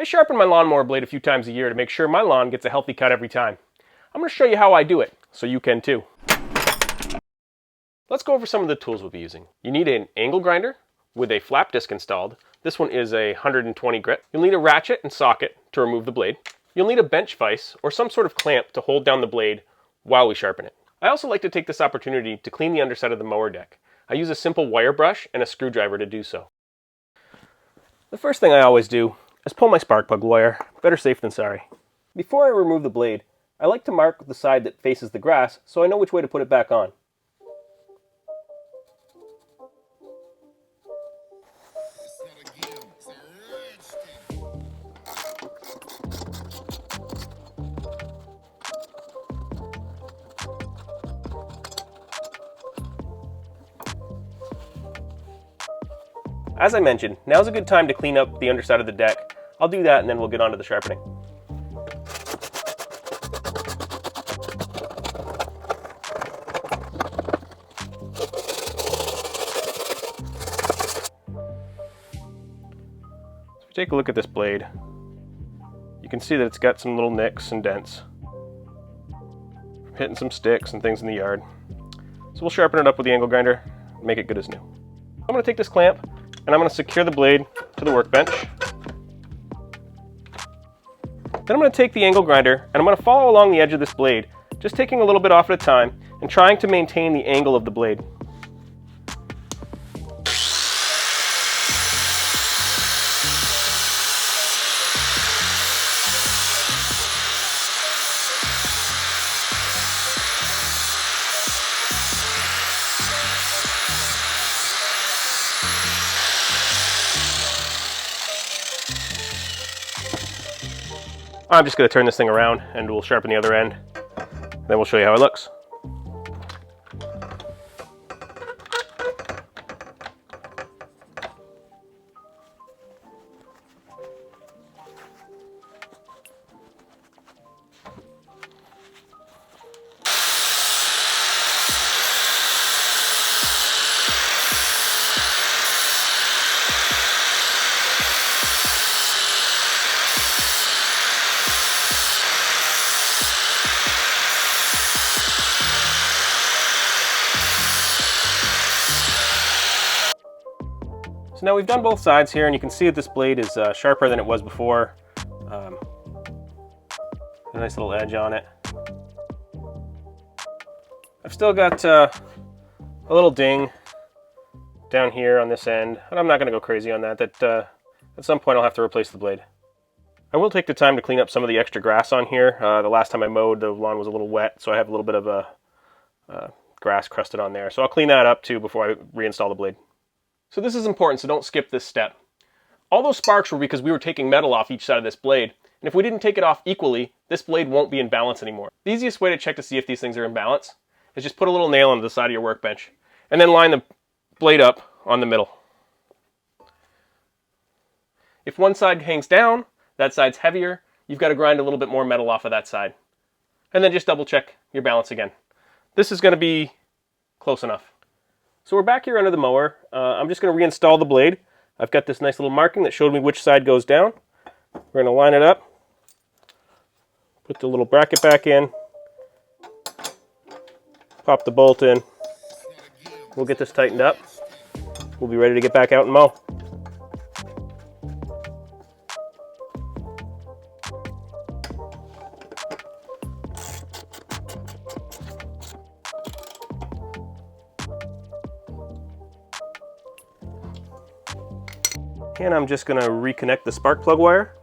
I sharpen my lawnmower blade a few times a year to make sure my lawn gets a healthy cut every time. I'm going to show you how I do it, so you can too. Let's go over some of the tools we'll be using. You need an angle grinder with a flap disc installed. This one is a 120 grit. You'll need a ratchet and socket to remove the blade. You'll need a bench vise or some sort of clamp to hold down the blade while we sharpen it. I also like to take this opportunity to clean the underside of the mower deck. I use a simple wire brush and a screwdriver to do so. The first thing I always do is pull my spark plug wire. Better safe than sorry. Before I remove the blade, I like to mark the side that faces the grass so I know which way to put it back on. As I mentioned, now's a good time to clean up the underside of the deck. I'll do that and then we'll get on to the sharpening. So if you take a look at this blade, you can see that it's got some little nicks and dents from hitting some sticks and things in the yard. So we'll sharpen it up with the angle grinder and make it good as new. I'm going to take this clamp and I'm going to secure the blade to the workbench. Then I'm going to take the angle grinder and I'm going to follow along the edge of this blade, just taking a little bit off at a time and trying to maintain the angle of the blade. I'm just going to turn this thing around and we'll sharpen the other end. Then we'll show you how it looks. So now we've done both sides here, and you can see that this blade is sharper than it was before. A nice little edge on it. I've still got a little ding down here on this end, and I'm not going to go crazy on that. At some point I'll have to replace the blade. I will take the time to clean up some of the extra grass on here. The last time I mowed, the lawn was a little wet, so I have a little bit of grass crusted on there. So I'll clean that up too before I reinstall the blade. So this is important, so don't skip this step. All those sparks were because we were taking metal off each side of this blade, and if we didn't take it off equally, this blade won't be in balance anymore. The easiest way to check to see if these things are in balance is just put a little nail on the side of your workbench, and then line the blade up on the middle. If one side hangs down, that side's heavier, you've got to grind a little bit more metal off of that side. And then just double check your balance again. This is going to be close enough. So we're back here under the mower. I'm just going to reinstall the blade. I've got this nice little marking that showed me which side goes down. We're going to line it up, put the little bracket back in, pop the bolt in. We'll get this tightened up. We'll be ready to get back out and mow. And I'm just going to reconnect the spark plug wire.